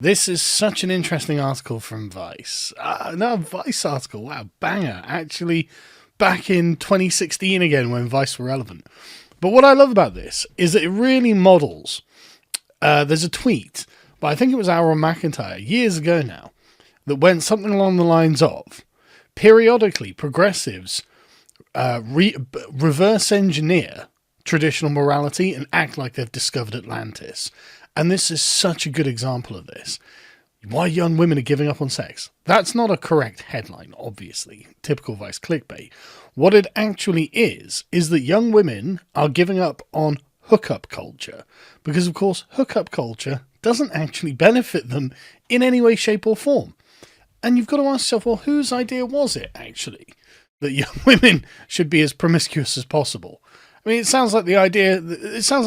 This is such an interesting article from Vice. No, Vice article. Wow, banger. Actually, back in 2016 again when Vice were relevant. But what I love about this is that it really models. There's a tweet, but I think it was Aaron McIntyre years ago now, that went something along the lines of, periodically progressives reverse engineer traditional morality and act like they've discovered Atlantis. And this is such a good example of this. Why young women are giving up on sex. That's not a correct headline, obviously. Typical Vice clickbait. What it actually is that young women are giving up on hookup culture. Because, of course, hookup culture doesn't actually benefit them in any way, shape, or form. And you've got to ask yourself, well, whose idea was it, actually, that young women should be as promiscuous as possible? I mean, it sounds like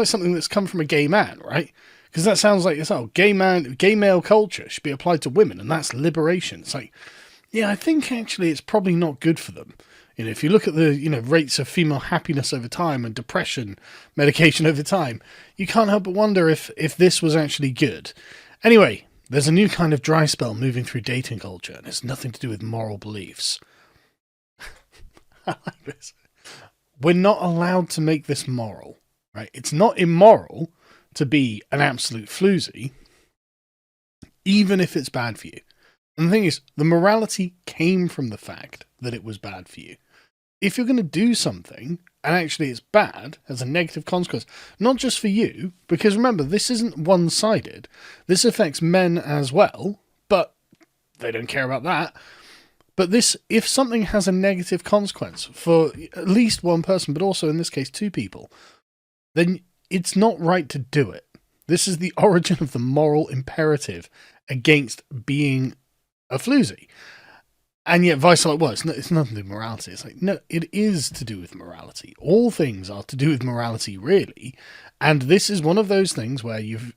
something that's come from a gay man, right? Because that sounds like, gay male culture should be applied to women, and that's liberation. It's like, yeah, I think actually it's probably not good for them. If you look at the, rates of female happiness over time and depression medication over time, you can't help but wonder if this was actually good. Anyway, there's a new kind of dry spell moving through dating culture, and it's nothing to do with moral beliefs. I like this. We're not allowed to make this moral, right? It's not immoral to be an absolute floozy, even if it's bad for you. And the thing is, the morality came from the fact that it was bad for you. If you're going to do something, and actually it's bad, has a negative consequence, not just for you, because remember, this isn't one-sided. This affects men as well, but they don't care about that. But if something has a negative consequence for at least one person, but also in this case 2 people, then it's not right to do it. This is the origin of the moral imperative against being a floozy. And yet Vice are like, well, it's nothing to do with morality. It's like, no, it is to do with morality. All things are to do with morality, really. And this is one of those things where you've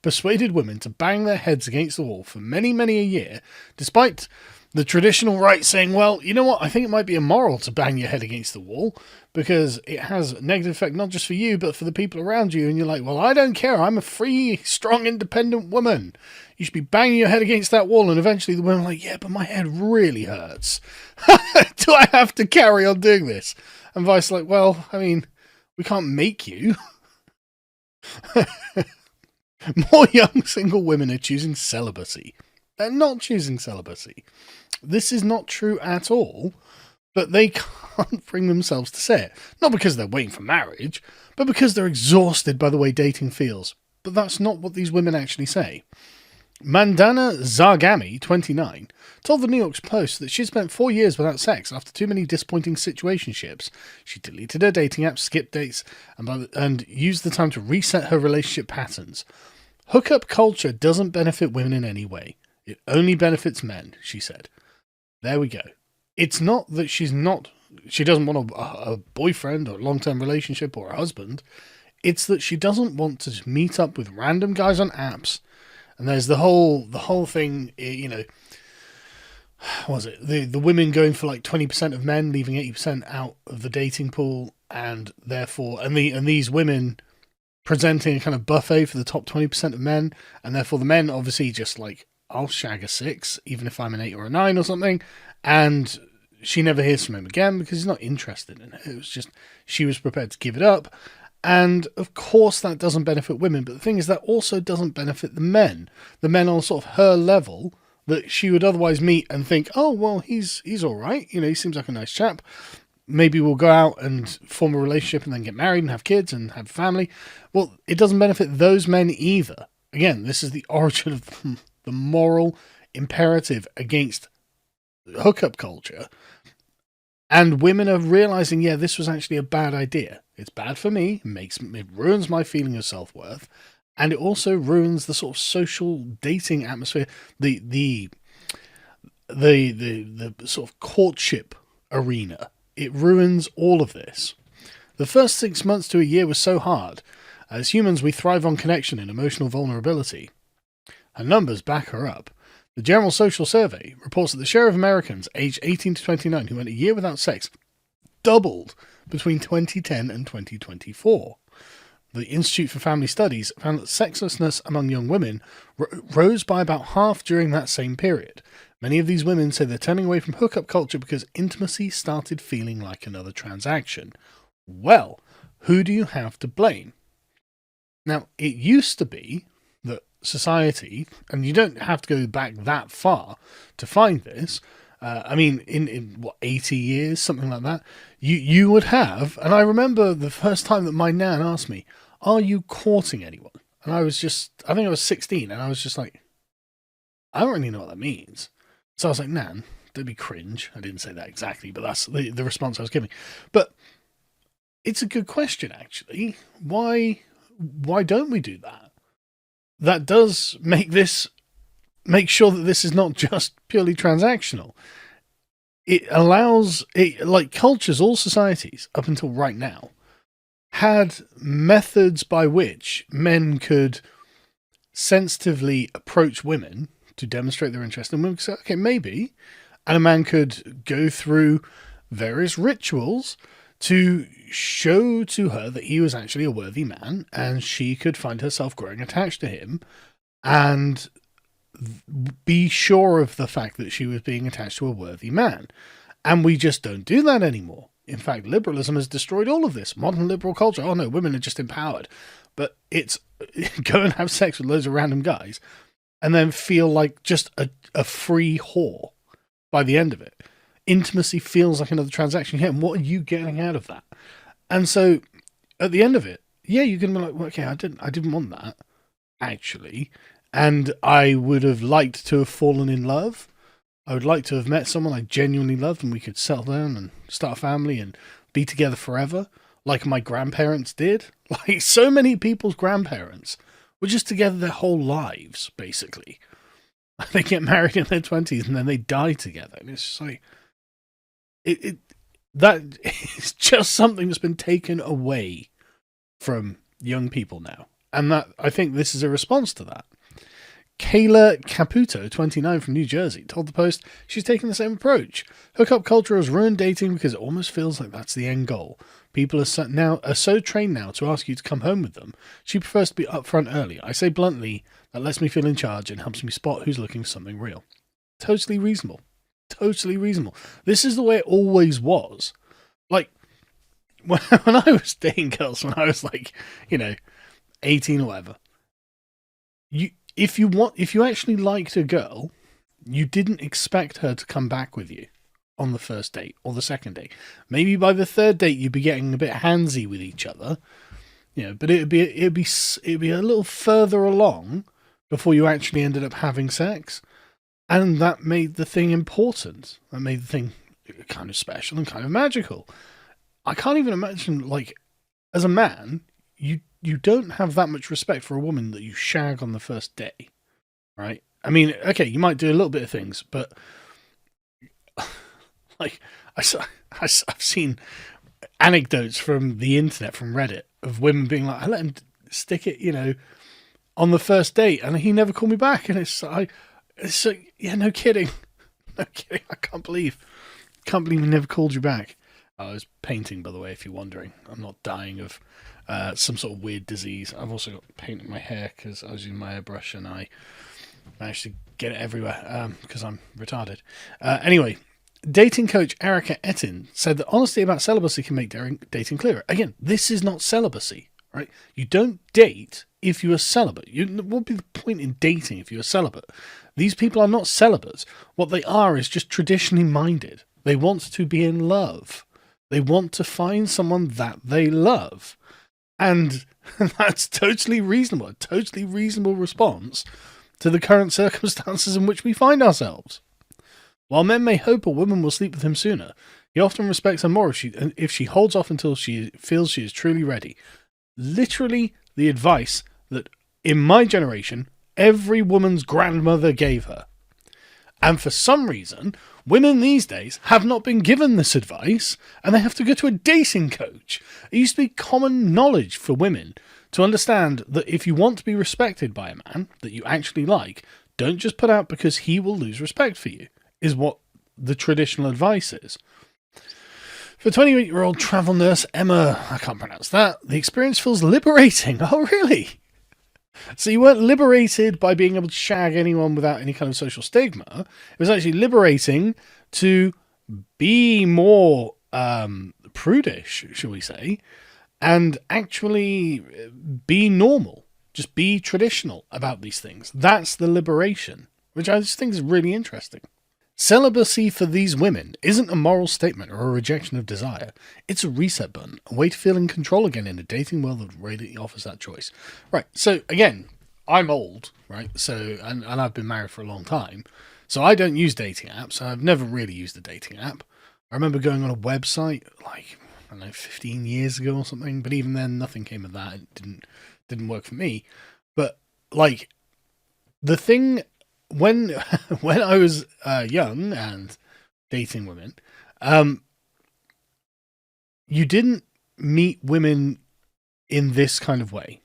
persuaded women to bang their heads against the wall for many, many a year, despite the traditional right saying, well, you know what, I think it might be immoral to bang your head against the wall because it has a negative effect not just for you, but for the people around you. And you're like, well, I don't care. I'm a free, strong, independent woman. You should be banging your head against that wall. And eventually the women are like, yeah, but my head really hurts. Do I have to carry on doing this? And Vice like, well, I mean, we can't make you. More young single women are choosing celibacy. They're not choosing celibacy. This is not true at all, but they can't bring themselves to say it. Not because they're waiting for marriage, but because they're exhausted by the way dating feels. But that's not what these women actually say. Mandana Zargami, 29, told the New York Post that she spent 4 years without sex after too many disappointing situationships. She deleted her dating apps, skipped dates, and used the time to reset her relationship patterns. Hookup culture doesn't benefit women in any way. It only benefits men, she said. There we go. It's not that she doesn't want a boyfriend or a long-term relationship or a husband. It's that she doesn't want to meet up with random guys on apps. And there's the whole thing, what was it? The women going for like 20% of men, leaving 80% out of the dating pool, and therefore, and these women presenting a kind of buffet for the top 20% of men, and therefore the men obviously just like, I'll shag a 6, even if I'm an 8 or a 9 or something, and she never hears from him again because he's not interested in it. It was just, she was prepared to give it up, and of course that doesn't benefit women, but the thing is that also doesn't benefit the men. The men on sort of her level that she would otherwise meet and think, oh, well, he's all right, he seems like a nice chap. Maybe we'll go out and form a relationship and then get married and have kids and have family. Well, it doesn't benefit those men either. Again, this is the origin of the moral imperative against hookup culture. And women are realizing, yeah, this was actually a bad idea. It's bad for me. It ruins my feeling of self-worth. And it also ruins the sort of social dating atmosphere, the sort of courtship arena. It ruins all of this. The first 6 months to a year was so hard. As humans, we thrive on connection and emotional vulnerability. Her numbers back her up. The General Social Survey reports that the share of Americans aged 18 to 29 who went a year without sex doubled between 2010 and 2024. the Institute for Family Studies found that sexlessness among young women rose by about half during that same period. Many of these women say they're turning away from hookup culture because intimacy started feeling like another transaction. Well, who do you have to blame? Now, it used to be that society, and you don't have to go back that far to find this, in what, 80 years, something like that, you would have, and I remember the first time that my nan asked me, are you courting anyone? And I think I was 16, and I was just like, I don't really know what that means. So I was like, Nan, don't be cringe. I didn't say that exactly, but that's the response I was giving. But it's a good question, actually. Why don't we do that? That does make sure that this is not just purely transactional. It allows cultures, all societies up until right now had methods by which men could sensitively approach women to demonstrate their interest, and women could say, okay, maybe, and a man could go through various rituals to show to her that he was actually a worthy man, and she could find herself growing attached to him and be sure of the fact that she was being attached to a worthy man. And we just don't do that anymore. In fact, liberalism has destroyed all of this. Modern liberal culture, oh no, women are just empowered. But it's go and have sex with loads of random guys and then feel like just a free whore by the end of it. Intimacy feels like another transaction here. And what are you getting out of that? And so at the end of it, yeah, you can be like, well, okay, I didn't want that, actually. And I would have liked to have fallen in love. I would like to have met someone I genuinely loved and we could settle down and start a family and be together forever, like my grandparents did. Like so many people's grandparents were just together their whole lives, basically. They get married in their 20s and then they die together. And it's just like, that is just something that's been taken away from young people now. And that, I think this is a response to that. Kayla Caputo, 29, from New Jersey, told the Post she's taking the same approach. Hookup culture has ruined dating because it almost feels like that's the end goal. People are so trained now to ask you to come home with them. She prefers to be upfront early. I say bluntly, that lets me feel in charge and helps me spot who's looking for something real. Totally reasonable. Totally reasonable. This is the way it always was. Like, when I was dating girls, when I was 18 or whatever, if you actually liked a girl, you didn't expect her to come back with you on the first date or the second date. Maybe by the third date you'd be getting a bit handsy with each other, but it'd be a little further along before you actually ended up having sex, and that made the thing important. That made the thing kind of special and kind of magical. I can't even imagine, as a man, you don't have that much respect for a woman that you shag on the first day, right? I mean, okay, you might do a little bit of things, but I've seen anecdotes from the internet, from Reddit, of women being like, I let him stick it, on the first date, and he never called me back, and yeah, no kidding, I can't believe he never called you back. I was painting, by the way, if you're wondering. I'm not dying of some sort of weird disease. I've also got paint in my hair because I was using my airbrush and I managed to get it everywhere because I'm retarded. Anyway, dating coach Erica Ettin said that honesty about celibacy can make dating clearer. Again, this is not celibacy, right? You don't date if you are celibate. What would be the point in dating if you are celibate? These people are not celibates. What they are is just traditionally minded. They want to be in love. They want to find someone that they love. And that's totally reasonable. A totally reasonable response to the current circumstances in which we find ourselves. While men may hope a woman will sleep with him sooner, he often respects her more if she holds off until she feels she is truly ready. Literally the advice that, in my generation, every woman's grandmother gave her. And for some reason, women these days have not been given this advice, and they have to go to a dating coach. It used to be common knowledge for women to understand that if you want to be respected by a man that you actually like, don't just put out because he will lose respect for you, is what the traditional advice is. For 28-year-old travel nurse Emma, I can't pronounce that, the experience feels liberating. Oh, really? So you weren't liberated by being able to shag anyone without any kind of social stigma. It was actually liberating to be more prudish, shall we say, and actually be normal. Just be traditional about these things. That's the liberation, which I just think is really interesting. Celibacy for these women isn't a moral statement or a rejection of desire. It's a reset button, a way to feel in control again in a dating world that really offers that choice. Right, so again, I'm old, right? So, and I've been married for a long time. So I don't use dating apps. I've never really used a dating app. I remember going on a website like, I don't know, 15 years ago or something, but even then nothing came of that. It didn't work for me. But like the thing when I was young and dating women, you didn't meet women in this kind of way,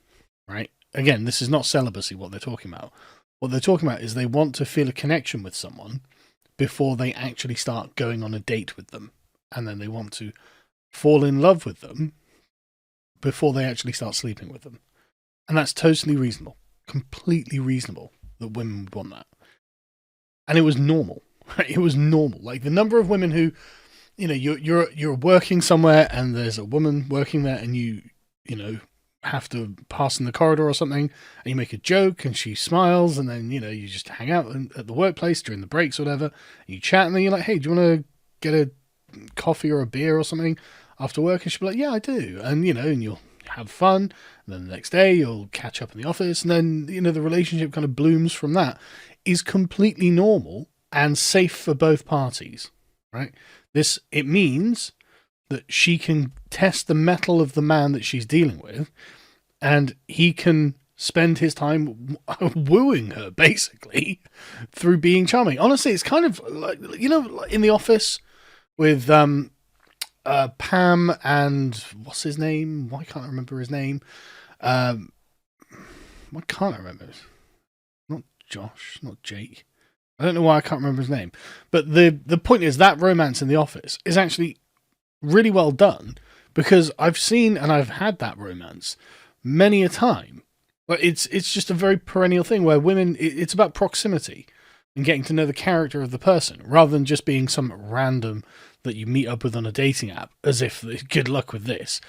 right? Again, this is not celibacy, what they're talking about. What they're talking about is they want to feel a connection with someone before they actually start going on a date with them. And then they want to fall in love with them before they actually start sleeping with them. And that's totally reasonable, completely reasonable that women would want that. And it was normal. Right? It was normal. Like the number of women who, you know, you're working somewhere and there's a woman working there and you have to pass in the corridor or something and you make a joke and she smiles and then, you just hang out at the workplace during the breaks or whatever. And you chat and then you're like, hey, do you want to get a coffee or a beer or something after work? And she'll be like, yeah, I do. And, and you'll have fun. And then the next day you'll catch up in the office and then, the relationship kind of blooms from that. Is completely normal and safe for both parties, right? It means that she can test the mettle of the man that she's dealing with and he can spend his time wooing her, basically, through being charming. Honestly, it's kind of like, in the office with Pam and what's his name? Why can't I remember his name? Why can't I remember his Not Josh, not Jake. I don't know why I can't remember his name. But the point is that romance in the office is actually really well done because I've seen and I've had that romance many a time. But it's just a very perennial thing where women, it's about proximity and getting to know the character of the person rather than just being some random that you meet up with on a dating app as if good luck with this.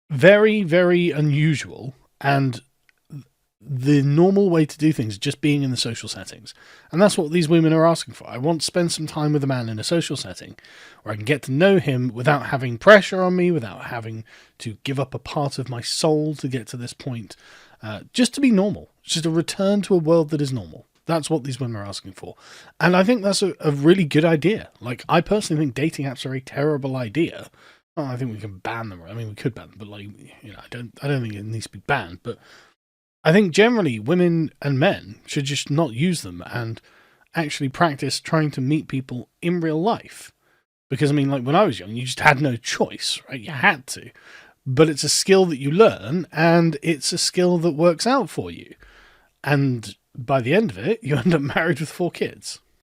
Very, very unusual and the normal way to do things is just being in the social settings. And that's what these women are asking for. I want to spend some time with a man in a social setting where I can get to know him without having pressure on me, without having to give up a part of my soul to get to this point. Just to be normal. Just a return to a world that is normal. That's what these women are asking for. And I think that's a really good idea. Like, I personally think dating apps are a terrible idea. Oh, I think we can ban them. I mean, we could ban them, but I don't think it needs to be banned. But I think generally women and men should just not use them and actually practice trying to meet people in real life. Because, I mean, like when I was young, you just had no choice, right? You had to. But it's a skill that you learn and it's a skill that works out for you. And by the end of it, you end up married with 4 kids.